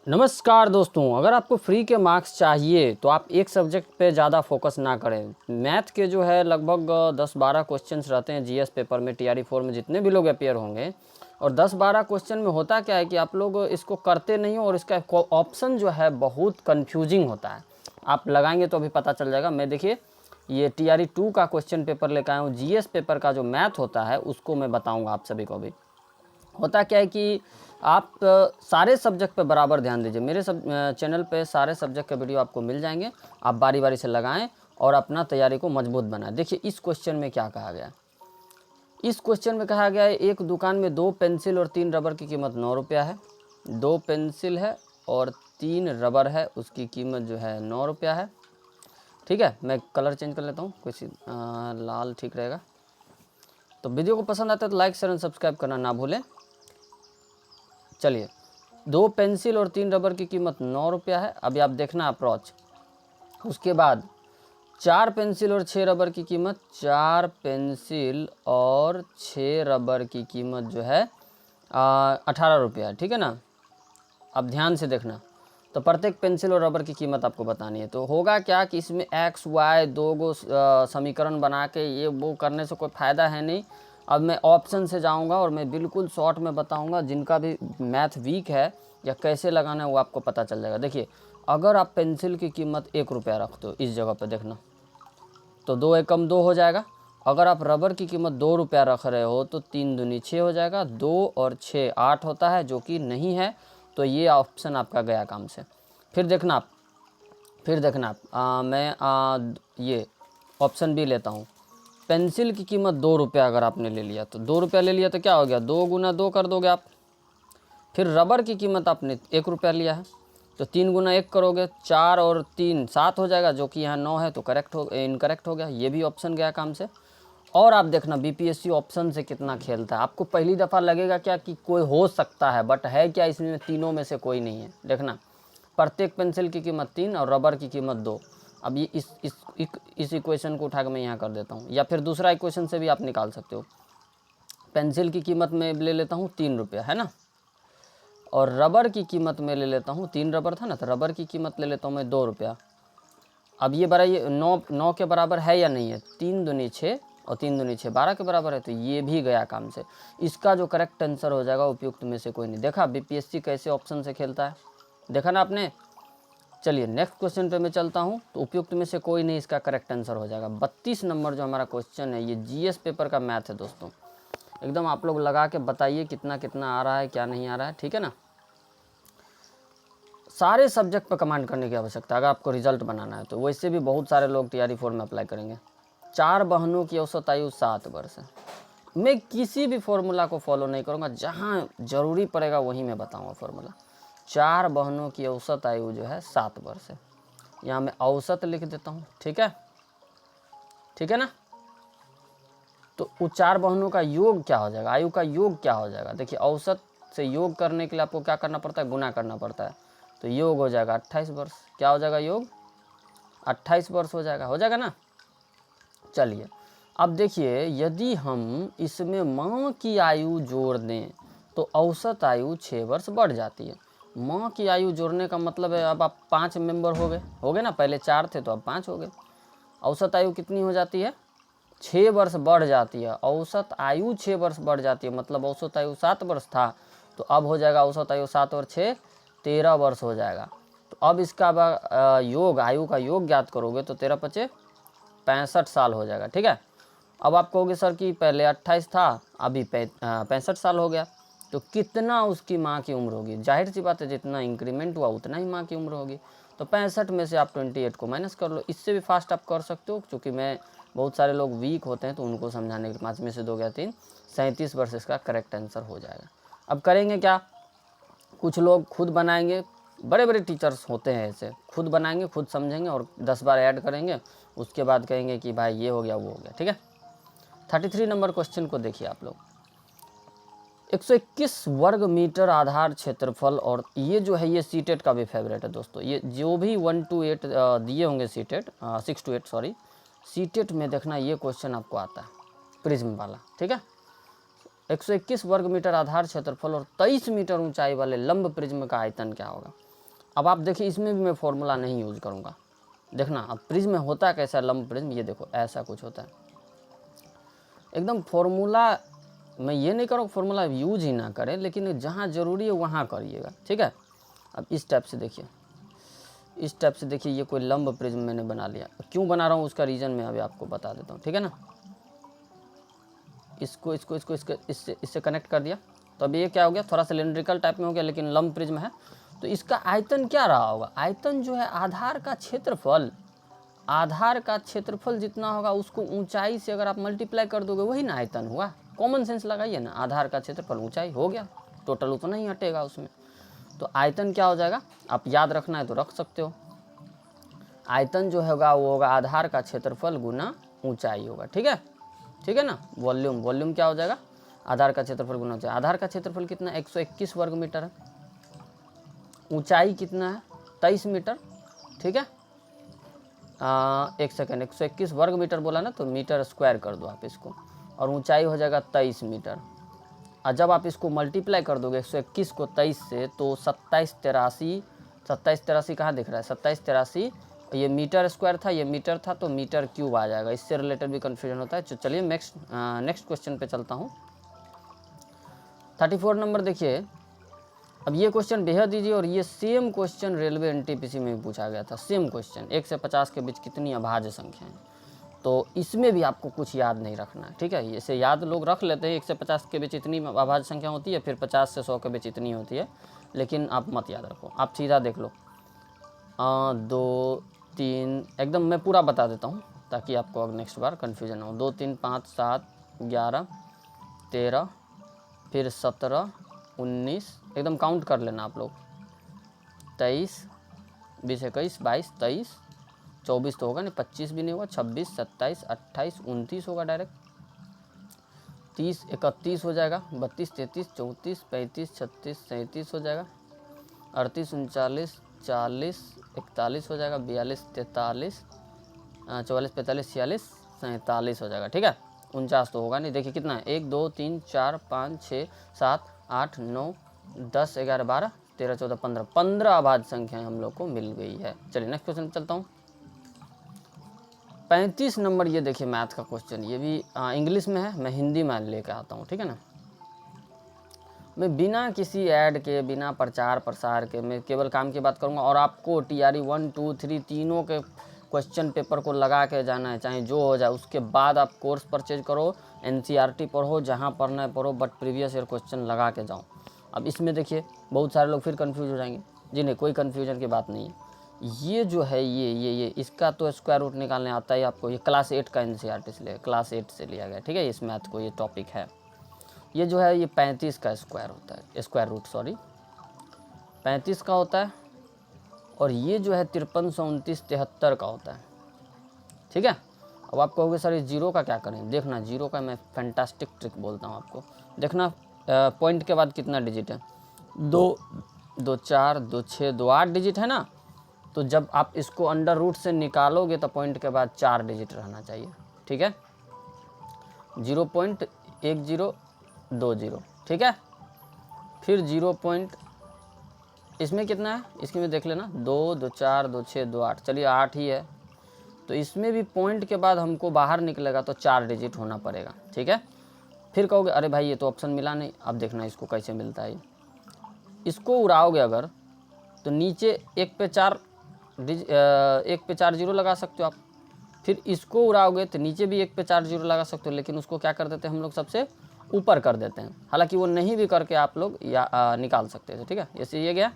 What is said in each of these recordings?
नमस्कार दोस्तों, अगर आपको फ्री के मार्क्स चाहिए तो आप एक सब्जेक्ट पे ज़्यादा फोकस ना करें। मैथ के जो है लगभग 10-12 क्वेश्चंस रहते हैं जीएस पेपर में, टीआरई 4 में जितने भी लोग अपेयर होंगे। और 10-12 क्वेश्चन में होता क्या है कि आप लोग इसको करते नहीं हो और इसका ऑप्शन जो है बहुत कन्फ्यूजिंग होता है। आप लगाएंगे तो अभी पता चल जाएगा। मैं देखिए ये टीआरई 2 का क्वेश्चन पेपर लेकर आया हूँ। जीएस पेपर का जो मैथ होता है उसको मैं बताऊँगा आप सभी को। अभी होता क्या है कि आप सारे सब्जेक्ट पे बराबर ध्यान दीजिए। मेरे चैनल पे सारे सब्जेक्ट के वीडियो आपको मिल जाएंगे। आप बारी बारी से लगाएं और अपना तैयारी को मजबूत बनाएं। देखिए इस क्वेश्चन में क्या कहा गया। इस क्वेश्चन में कहा गया है एक दुकान में 2 पेंसिल और 3 रबर की कीमत 9 रुपया है। 2 पेंसिल है और 3 रबर है, उसकी कीमत जो है 9 रुपया है। ठीक है, मैं कलर चेंज कर लेता हूँ, कुछ लाल ठीक रहेगा। तो वीडियो को पसंद आता है तो लाइक शेयर और सब्सक्राइब करना ना भूलें। चलिए, 2 पेंसिल और 3 रबर की कीमत 9 रुपया है। अभी आप देखना अप्रोच। उसके बाद 4 पेंसिल और 6 रबर की कीमत, 4 पेंसिल और 6 रबर की कीमत जो है 18 रुपया है। ठीक है ना। अब ध्यान से देखना, तो प्रत्येक पेंसिल और रबर की कीमत आपको बतानी है। तो होगा क्या कि इसमें एक्स वाई दो गो समीकरण बना के ये वो करने से कोई फ़ायदा है नहीं। अब मैं ऑप्शन से जाऊंगा और मैं बिल्कुल शॉर्ट में बताऊंगा। जिनका भी मैथ वीक है या कैसे लगाना है वो आपको पता चल जाएगा। देखिए, अगर आप पेंसिल की कीमत 1 रुपया रखते हो इस जगह पर देखना, तो 2 एकम 2 हो जाएगा। अगर आप रबर की कीमत 2 रुपया रख रहे हो तो 3 दूनी 6 हो जाएगा। 2 और 6 8 होता है, जो कि नहीं है। तो ये ऑप्शन आपका गया काम से। फिर देखना आप, मैं ये ऑप्शन बी लेता हूँ। पेंसिल की कीमत 2 रुपया अगर आपने ले लिया तो 2 रुपया ले लिया तो क्या हो गया, 2 गुना 2 कर दोगे आप। फिर रबर की कीमत आपने 1 रुपया लिया है तो 3 गुना 1 करोगे, 4 और 3 7 हो जाएगा, जो कि यहाँ 9 है तो इनकरेक्ट हो गया। ये भी ऑप्शन गया काम से। और आप देखना बीपीएससी ऑप्शन से कितना खेलता है। आपको पहली दफ़ा लगेगा क्या कि कोई हो सकता है, बट है क्या इसमें, तीनों में से कोई नहीं है। देखना, प्रत्येक पेंसिल की कीमत 3 और रबर की कीमत 2। अब ये इस इक्वेशन को उठा के मैं यहाँ कर देता हूँ, या फिर दूसरा इक्वेशन से भी आप निकाल सकते हो। पेंसिल की कीमत में ले लेता हूँ 3 रुपया, है ना, और रबर की कीमत में ले लेता हूँ, 3 रबर था ना, तो रबर की कीमत ले लेता हूँ मैं 2 रुपया। अब ये बड़ा, ये 9 के बराबर है या नहीं है, 3 दूनी 6 और 3 दूनी 6 12 के बराबर है, तो ये भी गया काम से। इसका जो करेक्ट आंसर हो जाएगा उपयुक्त में से कोई नहीं। देखा बीपीएससी कैसे ऑप्शन से खेलता है, देखा ना आपने। चलिए नेक्स्ट क्वेश्चन पे मैं चलता हूँ। तो उपयुक्त में से कोई नहीं, इसका करेक्ट आंसर हो जाएगा। 32 नंबर जो हमारा क्वेश्चन है, ये जीएस पेपर का मैथ है दोस्तों। एकदम आप लोग लगा के बताइए कितना कितना आ रहा है, क्या नहीं आ रहा है। ठीक है ना। सारे सब्जेक्ट पर कमांड करने की आवश्यकता है अगर आपको रिजल्ट बनाना है तो। वैसे भी बहुत सारे लोग टीआरई 4 में अप्लाई करेंगे। 4 बहनों की औसत आयु 7 वर्ष है। मैं किसी भी फॉर्मूला को फॉलो नहीं करूँगा, जहाँ ज़रूरी पड़ेगा वहीं मैं बताऊँगा फॉर्मूला। 4 बहनों की औसत आयु जो है 7 वर्ष है। यहाँ मैं औसत लिख देता हूँ। ठीक है, ठीक है ना। तो वो 4 बहनों का योग क्या हो जाएगा, आयु का योग क्या हो जाएगा। देखिए, औसत से योग करने के लिए आपको क्या करना पड़ता है, गुना करना पड़ता है। तो योग हो जाएगा 28 वर्ष। क्या हो जाएगा, योग 28 वर्ष हो जाएगा ना। चलिए, अब देखिए, यदि हम इसमें माँ की आयु जोड़ दें तो औसत आयु 6 वर्ष बढ़ जाती है। माँ की आयु जोड़ने का मतलब है अब आप 5 मेंबर हो गए ना, पहले 4 थे तो अब 5 हो गए। औसत आयु कितनी हो जाती है, 6 वर्ष बढ़ जाती है। औसत आयु 6 वर्ष बढ़ जाती है, मतलब औसत आयु 7 वर्ष था तो अब हो जाएगा औसत आयु 7 और 6 13 वर्ष हो जाएगा। तो अब इसका योग, आयु का योग ज्ञात करोगे तो 13 पचे 65 साल हो जाएगा। ठीक है। अब आप कहोगे सर कि पहले 28 था अभी 65 साल हो गया, तो कितना उसकी माँ की उम्र होगी। जाहिर सी बात है, जितना इंक्रीमेंट हुआ उतना ही माँ की उम्र होगी। तो 65 में से आप 28 को माइनस कर लो। इससे भी फास्ट आप कर सकते हो, क्योंकि मैं बहुत सारे लोग वीक होते हैं तो उनको समझाने के 5 में से 2 गया 3, 37 वर्ष इसका करेक्ट आंसर हो जाएगा। अब करेंगे क्या, कुछ लोग खुद बनाएंगे, बड़े बड़े टीचर्स होते हैं ऐसे, खुद बनाएंगे, खुद समझेंगे और 10 बार ऐड करेंगे, उसके बाद कहेंगे कि भाई ये हो गया वो हो गया। ठीक है। 33 नंबर क्वेश्चन को देखिए आप लोग। 121 वर्ग मीटर आधार क्षेत्रफल, और ये जो है ये सीटेट का भी फेवरेट है दोस्तों। ये जो भी 1 to 8 दिए होंगे सीटेट, 6 to 8 सॉरी, सीटेट में देखना ये क्वेश्चन आपको आता है प्रिज्म वाला। ठीक है। 121 वर्ग मीटर आधार क्षेत्रफल और 23 मीटर ऊंचाई वाले लंब प्रिज्म का आयतन क्या होगा। अब आप देखिए इसमें भी मैं फॉर्मूला नहीं यूज़ करूँगा। देखना अब प्रिज्म में होता कैसा लंब प्रिज्म, ये देखो ऐसा कुछ होता है एकदम फॉर्मूला। मैं ये नहीं करूँ फॉर्मूला यूज ही ना करें, लेकिन जहाँ ज़रूरी है वहाँ करिएगा, ठीक है। अब इस टाइप से देखिए, इस टाइप से देखिए, ये कोई लंब प्रिज्म मैंने बना लिया। क्यों बना रहा हूँ उसका रीज़न मैं अभी आपको बता देता हूँ, ठीक है ना। इसको इसको इसको इसको इससे कनेक्ट कर दिया, तो अब ये क्या हो गया, थोड़ा सिलेंड्रिकल टाइप में हो गया, लेकिन लंब प्रिज्म है। तो इसका आयतन क्या रहा होगा, आयतन जो है आधार का क्षेत्रफल, आधार का क्षेत्रफल जितना होगा उसको ऊंचाई से अगर आप मल्टीप्लाई कर दोगे वही ना आयतन हुआ। कॉमन सेंस लगाइए ना, आधार का क्षेत्रफल ऊंचाई हो गया, टोटल उतना ही हटेगा उसमें। तो आयतन क्या हो जाएगा, आप याद रखना है तो रख सकते हो। आयतन जो होगा वो होगा आधार का क्षेत्रफल गुना ऊंचाई होगा, ठीक है, ठीक है ना। वॉल्यूम, वॉल्यूम क्या हो जाएगा, आधार का क्षेत्रफल गुना ऊंचाई। आधार का क्षेत्रफल कितना है, 121 वर्ग मीटर है। ऊंचाई कितना है, 23 मीटर, ठीक है। एक सेकेंड, 121 वर्ग मीटर बोला ना, तो मीटर स्क्वायर कर दो आप इसको, और ऊंचाई हो जाएगा 23 मीटर। और जब आप इसको मल्टीप्लाई कर दोगे 121 को 23 से, तो 2783 कहाँ दिख रहा है, 2783, ये मीटर स्क्वायर था, ये मीटर था, तो मीटर क्यूब आ जाएगा। इससे रिलेटेड भी कन्फ्यूजन होता है। तो चलिए नेक्स्ट क्वेश्चन पे चलता हूँ। 34 नंबर देखिए। अब ये क्वेश्चन बेहद ईजी, और ये सेम क्वेश्चन रेलवे एनटीपीसी में भी पूछा गया था। सेम क्वेश्चन, 1 से 50 के बीच कितनी अभाज्य संख्या है। तो इसमें भी आपको कुछ याद नहीं रखना है, ठीक है। इसे याद लोग रख लेते हैं, 1 से 50 के बीच इतनी अभाज्य संख्या होती है, फिर 50 से 100 के बीच इतनी होती है, लेकिन आप मत याद रखो, आप सीधा देख लो। 2 3, एकदम मैं पूरा बता देता हूँ ताकि आपको अब नेक्स्ट बार कन्फ्यूजन हो। 2 3 5 7 11 13, फिर 17 19, एकदम काउंट कर लेना आप लोग। 23 20 21 22 23 24 तो होगा नहीं, 25 भी नहीं होगा, 26 27 28 29 होगा डायरेक्ट, 30 31 हो जाएगा, 32 33 34 35 36 37 हो जाएगा, 38 39 40 41 हो जाएगा, 42 43 44 45 46 47 हो जाएगा, ठीक है। 49 तो होगा नहीं। देखिए कितना है, 1 2 3 4 5 6 7 8 9 10 11 12 13 14 15, 15 अभाज्य संख्याएं हम लोग को मिल गई है। चलिए नेक्स्ट क्वेश्चन चलता हूँ। 35 नंबर, ये देखिए मैथ का क्वेश्चन, ये भी इंग्लिश में है, मैं हिंदी में लेकर आता हूँ, ठीक है ना। मैं बिना किसी ऐड के, बिना प्रचार प्रसार के, मैं केवल काम की बात करूँगा, और आपको TRE 1 2 3 तीनों के क्वेश्चन पेपर को लगा के जाना है, चाहे जो हो जाए। उसके बाद आप कोर्स परचेज करो, NCERT पढ़ो, जहाँ पढ़ना है पढ़ो, बट प्रीवियस ईयर क्वेश्चन लगा के जाओ। अब इसमें देखिए बहुत सारे लोग फिर कंफ्यूज हो जाएंगे। जी नहीं, कोई कन्फ्यूजन की बात नहीं है। ये जो है ये इसका तो स्क्वायर रूट निकालने आता है आपको। ये क्लास 8 का NCERT से लिया, क्लास 8 से लिया गया, ठीक है। इस मैथ को, ये टॉपिक है। ये जो है ये 35 का स्क्वायर होता है, स्क्वायर रूट 35 का होता है, और ये जो है 53 129 73 का होता है, ठीक है। अब आप कहोगे सर ये जीरो का क्या करें, देखना जीरो का मैं फैंटास्टिक ट्रिक बोलता हूँ आपको। देखना पॉइंट के बाद कितना डिजिट है, 2 2 4 2 6 2 8 डिजिट है ना। तो जब आप इसको अंडर रूट से निकालोगे तो पॉइंट के बाद 4 डिजिट रहना चाहिए, ठीक है। 0.1020, ठीक है। फिर 0. इसमें कितना है, इसकी में देख लेना, 2 2 4 2 6 2 8, चलिए 8 ही है। तो इसमें भी पॉइंट के बाद हमको बाहर निकलेगा तो 4 डिजिट होना पड़ेगा, ठीक है। फिर कहोगे अरे भाई ये तो ऑप्शन मिला नहीं। अब देखना इसको कैसे मिलता है। इसको उड़ाओगे अगर, तो नीचे 1 पे 4 जीरो लगा सकते हो आप। फिर इसको उड़ाओगे तो नीचे भी 1 पे 4 जीरो लगा सकते हो, लेकिन उसको क्या कर देते हैं हम लोग, सबसे ऊपर कर देते हैं। हालांकि वो नहीं भी करके आप लोग निकाल सकते थे, ठीक है। ऐसे ये गया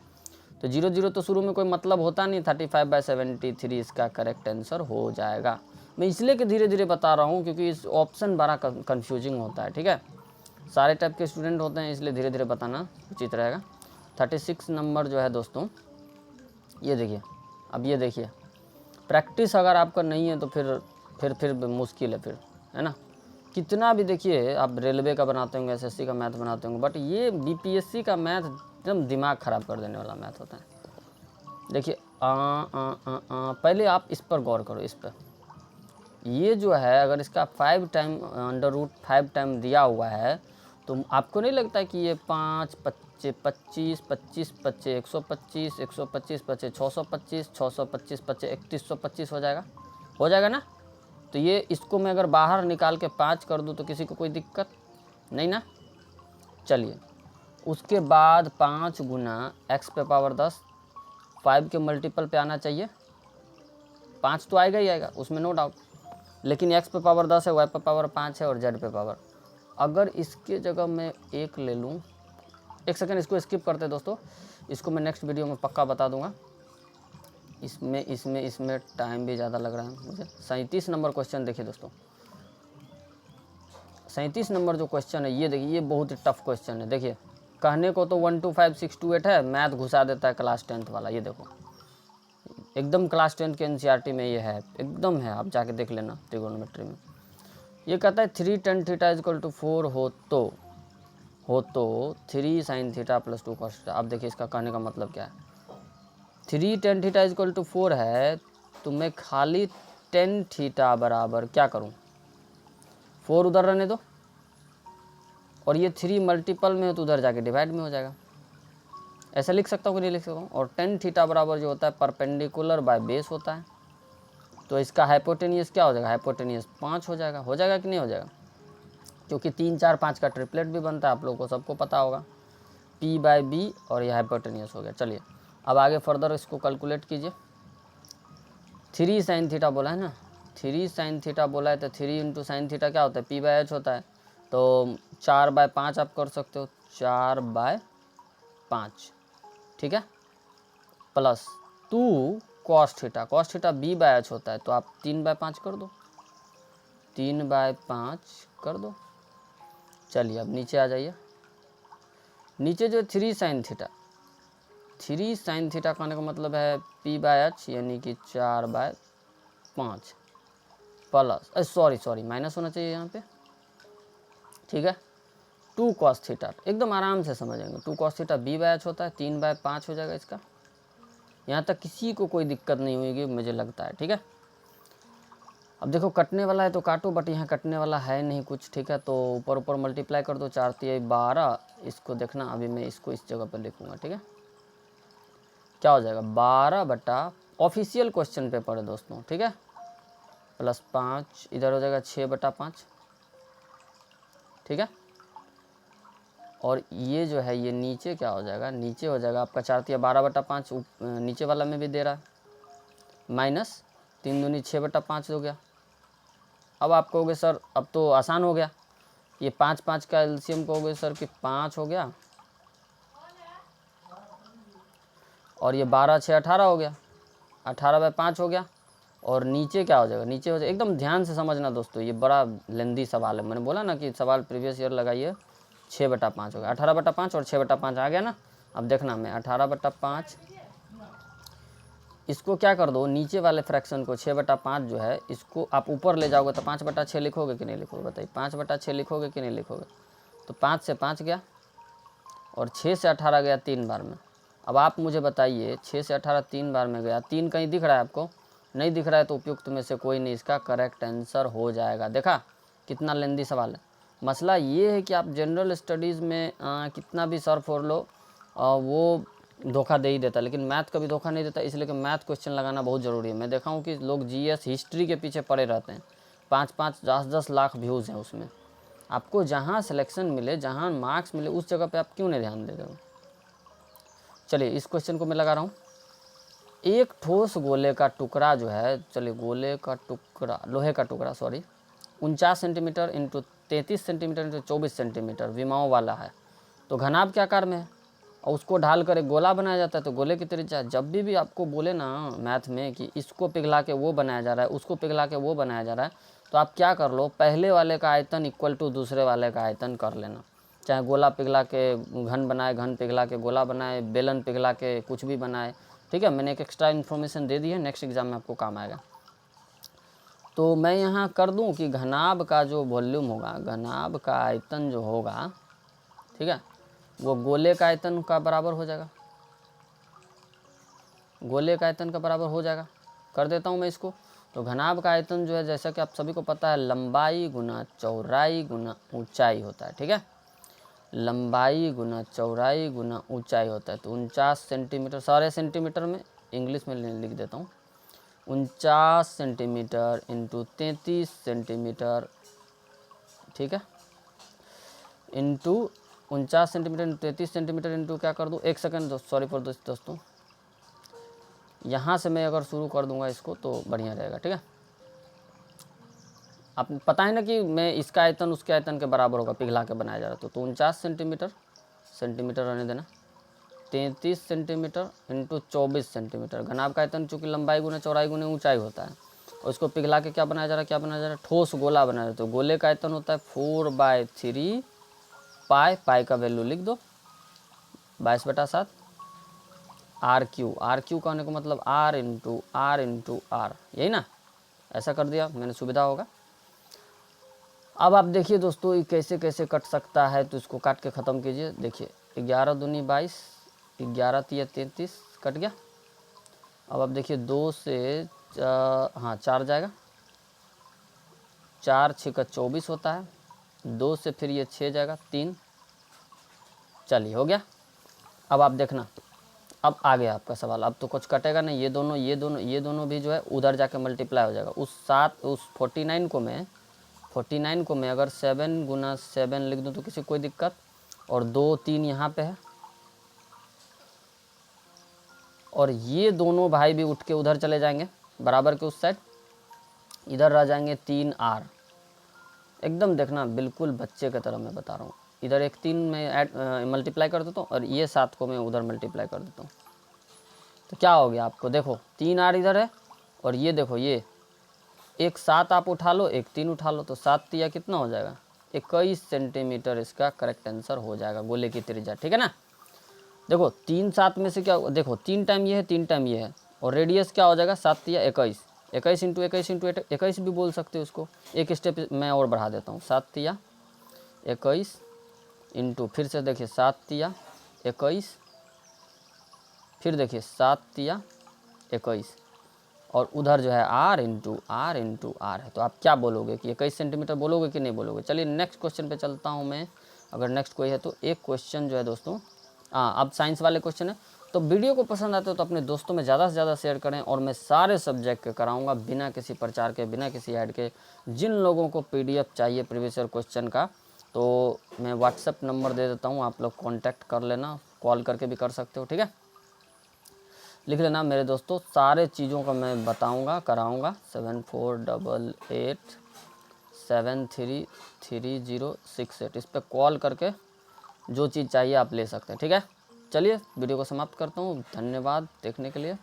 तो 0 0 तो शुरू में कोई मतलब होता नहीं, 35/73 इसका करेक्ट आंसर हो जाएगा। मैं इसलिए कि धीरे धीरे बता रहा हूँ क्योंकि इस ऑप्शन बड़ा कन्फ्यूजिंग होता है, ठीक है। सारे टाइप के स्टूडेंट होते हैं, इसलिए धीरे धीरे बताना उचित रहेगा। 36 नंबर जो है दोस्तों, ये देखिए। अब ये देखिए, प्रैक्टिस अगर आपका नहीं है तो फिर मुश्किल है, फिर है ना। कितना भी देखिए आप रेलवे का बनाते होंगे, SSC का मैथ बनाते होंगे, बट ये BPSC का मैथ एकदम दिमाग ख़राब कर देने वाला मैथ होता है। देखिए पहले आप इस पर गौर करो, इस पर। ये जो है अगर इसका 5 टाइम अंडर रूट 5 टाइम दिया हुआ है, तो आपको नहीं लगता कि ये 5 25 25 25 25 125 125 25 625 625 25 3125 हो जाएगा ना। तो ये इसको मैं अगर बाहर निकाल के 5 कर दूँ तो किसी को कोई दिक्कत नहीं ना। चलिए उसके बाद 5 गुना x पे पावर 10 5 के मल्टीपल पे आना चाहिए, 5 तो आएगा ही आएगा उसमें नो डाउट, लेकिन x पे पावर 10 है, y पे पावर 5 है और z पे पावर। अगर इसके जगह मैं 1 ले लूँ, एक सेकंड इसको स्किप करते हैं दोस्तों, इसको मैं नेक्स्ट वीडियो में पक्का बता दूंगा। इसमें टाइम भी ज़्यादा लग रहा है मुझे। 37 नंबर क्वेश्चन देखिए दोस्तों, 37 नंबर जो क्वेश्चन है ये देखिए, ये बहुत ही टफ क्वेश्चन है। देखिए कहने को तो 1 2 5 6 2 8 है, मैथ घुसा देता है क्लास 10th वाला। ये देखो एकदम क्लास 10th के एनसीईआरटी में ये है, एकदम है, आप जाके देख लेना ट्रिगोनोमेट्री में। ये कहता है 3 tan थीटा इक्वल टू 4 हो तो 3 sin theta plus 2 cos theta. अब देखिए इसका कहने का मतलब क्या है, 3 tan थीटा इक्वल टू 4 है तो मैं खाली tan थीटा बराबर क्या करूं, 4 उधर रहने दो, और ये 3 मल्टीपल में हो तो उधर जाके डिवाइड में हो जाएगा। ऐसा लिख सकता हूँ कि नहीं लिख सकता हूँ। और tan थीटा बराबर जो होता है परपेंडिकुलर बाय बेस होता है, तो इसका हाइपोटेनियस क्या हो जाएगा, हाइपोटेनियस 5 हो जाएगा कि नहीं हो जाएगा, क्योंकि 3 4 5 का ट्रिपलेट भी बनता है, आप लोगों को सबको पता होगा, p/b और ये हाइपोटेनियस हो गया। चलिए अब आगे फर्दर इसको कैलकुलेट कीजिए। 3 sin थीटा बोला है ना, 3 sin थीटा बोला है तो 3 इंटू साइन थीटा क्या होता है, p/h होता है, तो 4/5 आप कर सकते हो, 4/5 ठीक है, प्लस 2 cos थीटा b/h होता है, तो आप 3/5 कर दो, 3/5 कर दो। चलिए अब नीचे आ जाइए, नीचे जो 3 sin थीटा कहने का मतलब है p/h यानी कि 4/5 प्लस सॉरी माइनस होना चाहिए यहाँ पे, ठीक है, 2 cos थीटा, एकदम आराम से समझेंगे। 2 cos थीटा b/h होता है, 3/5 हो जाएगा इसका। यहाँ तक किसी को कोई दिक्कत नहीं होगी मुझे लगता है, ठीक है। अब देखो कटने वाला है तो काटो, बट यहाँ कटने वाला है नहीं कुछ, ठीक है, तो ऊपर ऊपर मल्टीप्लाई कर दो, 4 3 12, इसको देखना अभी मैं इसको इस जगह पर लिखूँगा, ठीक है, क्या हो जाएगा 12 बटा ऑफिशियल क्वेश्चन पेपर है दोस्तों, ठीक है, प्लस 5 इधर हो जाएगा 6/5, ठीक है, और ये जो है ये नीचे क्या हो जाएगा, नीचे हो जाएगा आपका 4 3 12/5, नीचे वाला में भी दे रहा है, माइनस 3 दूनी 6/5 हो गया। अब आप कहोगे सर अब तो आसान हो गया, ये 5 5 का एलसीएम कहोगे सर कि 5 हो गया, और ये 12 6 18 हो गया, 18/5 हो गया, और नीचे क्या हो जाएगा, नीचे हो जाएगा, एकदम ध्यान से समझना दोस्तों, ये बड़ा लेंदी सवाल है, मैंने बोला ना कि सवाल प्रीवियस ईयर लगाइए। 6/5 हो गया, 18/5 और 6/5 आ गया ना। अब देखना मैं 18/5 इसको क्या कर दो, नीचे वाले फ्रैक्शन को 6/5 जो है इसको आप ऊपर ले जाओगे तो 5/6 लिखोगे कि नहीं लिखोगे, बताइए 5/6 लिखोगे कि नहीं लिखोगे। तो 5 से 5 गया और 6 से 18 गया 3 बार में। अब आप मुझे बताइए 6 से 18 3 बार में गया, 3 कहीं दिख रहा है आपको, नहीं दिख रहा है तो उपयुक्त में से कोई नहीं इसका करेक्ट आंसर हो जाएगा। देखा कितना लेंदी सवाल है। मसला ये है कि आप जनरल स्टडीज़ में कितना भी सर फोड़ लो वो धोखा दे ही देता, लेकिन मैथ कभी धोखा नहीं देता, इसलिए कि मैथ क्वेश्चन लगाना बहुत ज़रूरी है। मैं देखा हूँ कि लोग जीएस हिस्ट्री के पीछे पड़े रहते हैं, 5 10 लाख व्यूज़ हैं उसमें। आपको जहाँ सिलेक्शन मिले, जहाँ मार्क्स मिले, उस जगह पे आप क्यों नहीं ध्यान देते हो। चलिए इस क्वेश्चन को मैं लगा रहा हूँ। एक ठोस गोले का टुकड़ा जो है, चलिए गोले का टुकड़ा, लोहे का टुकड़ा sorry, 49 centimetre into 33 centimetre into 24 centimetre विमाओं वाला है, तो घनाभ के आकार में है, और उसको ढाल कर एक गोला बनाया जाता है। तो गोले की त्रिज्या, जब भी आपको बोले ना मैथ में कि इसको पिघला के वो बनाया जा रहा है, उसको पिघला के वो बनाया जा रहा है, तो आप क्या कर लो, पहले वाले का आयतन इक्वल टू दूसरे वाले का आयतन कर लेना। चाहे गोला पिघला के घन बनाए, घन पिघला के गोला बनाए, बेलन पिघला के कुछ भी बनाए, ठीक है। मैंने एक एक्स्ट्रा इन्फॉर्मेशन दे दी है, नेक्स्ट एग्जाम में आपको काम आएगा। तो मैं यहाँ कर दूँ कि घनाभ का जो वॉल्यूम होगा, घनाभ का आयतन जो होगा, ठीक है, वो गोले का आयतन का बराबर हो जाएगा, गोले का आयतन का बराबर हो जाएगा। कर देता हूँ मैं इसको। तो घनाभ का आयतन जो है, जैसा कि आप सभी को पता है, लंबाई गुना चौड़ाई गुना ऊंचाई होता है, ठीक है। लंबाई गुना चौड़ाई गुना ऊंचाई होता है। तो 49 सेंटीमीटर, सारे सेंटीमीटर में इंग्लिश में लिख देता हूँ, 49 सेंटीमीटर इंटू 33 सेंटीमीटर, ठीक है, into 49 centimetre into 33 centimetre into क्या कर दूँ, 1 सेकंड सॉरी फॉर दोस्तों, यहाँ से मैं अगर शुरू कर दूंगा इसको तो बढ़िया रहेगा, ठीक है। आप पता है ना कि मैं इसका आयतन उसके आयतन के बराबर होगा, पिघला के बनाया जा रहा है। तो 49 सेंटीमीटर रहने देना, 33 सेंटीमीटर इंटू 24 सेंटीमीटर, घनाभ का आयतन चूँकि लंबाई गुना चौड़ाई गुना ऊंचाई होता है, और इसको पिघला के क्या बनाया जा रहा है, क्या बनाया जा रहा है, ठोस गोला बनाया जा रहा है। तो गोले का आयतन होता है 4/3 पाई, पाई का वैल्यू लिख दो 22/7 RQ का होने का मतलब R इंटू R, यही ना, ऐसा कर दिया मैंने, सुविधा होगा। अब आप देखिए दोस्तों ये कैसे कैसे कट सकता है, तो इसको काट के ख़त्म कीजिए। देखिए 11 दूनी 22, 11 तिया 33, कट गया। अब आप देखिए 2 से 4 जाएगा, 4 6 24 होता है, 2 से फिर ये 6 जाएगा 3, चलिए हो गया। अब आप देखना, अब आ गया आपका सवाल, अब तो कुछ कटेगा नहीं, ये दोनों भी जो है उधर जाके मल्टीप्लाई हो जाएगा। उस 49 को मैं अगर 7 गुना 7 लिख दूँ तो किसी कोई दिक्कत, और 2 3 यहाँ पे है, और ये दोनों भाई भी उठ के उधर चले जाएंगे बराबर के उस साइड, इधर रह जाएंगे 3R। एकदम देखना बिल्कुल बच्चे की तरह मैं बता रहा हूँ, इधर एक 3 में मल्टीप्लाई कर देता हूँ और ये 7 को मैं उधर मल्टीप्लाई कर देता हूँ। तो क्या हो गया आपको, देखो 3R इधर है, और ये देखो ये एक 7 आप उठा लो, एक 3 उठा लो, तो 7 तिया कितना हो जाएगा, 21 सेंटीमीटर इसका करेक्ट आंसर हो जाएगा, गोले की त्रिज्या, ठीक है ना। देखो 3 7 में से क्या, देखो 3 टाइम ये है 3 टाइम ये है, और रेडियस क्या हो जाएगा 7 तिया 21, 21 इंटू 21 भी बोल सकते हो उसको। एक स्टेप मैं और बढ़ा देता हूँ, 7 तिया 21 इंटू, फिर से देखिए 7 तिया 21, फिर देखिए 7 तिया 21, और उधर जो है R इंटू R है। तो आप क्या बोलोगे कि 21 सेंटीमीटर बोलोगे कि नहीं बोलोगे। चलिए नेक्स्ट क्वेश्चन पे चलता हूँ मैं, अगर नेक्स्ट कोई है तो। एक क्वेश्चन जो है दोस्तों, अब साइंस वाले क्वेश्चन है, तो वीडियो को पसंद आते हो तो अपने दोस्तों में ज़्यादा से ज़्यादा शेयर करें, और मैं सारे सब्जेक्ट के कराऊंगा बिना किसी प्रचार के, बिना किसी ऐड के। जिन लोगों को PDF चाहिए प्रीवियस ईयर क्वेश्चन का, तो मैं व्हाट्सएप नंबर दे देता हूँ, आप लोग कॉन्टैक्ट कर लेना, कॉल करके भी कर सकते हो, ठीक है। लिख लेना मेरे दोस्तों, सारे चीज़ों का मैं बताऊंगा, कराऊंगा। 7488733068, इस पर कॉल करके जो चीज़ चाहिए आप ले सकते हैं, ठीक है। चलिए वीडियो को समाप्त करता हूँ, धन्यवाद देखने के लिए।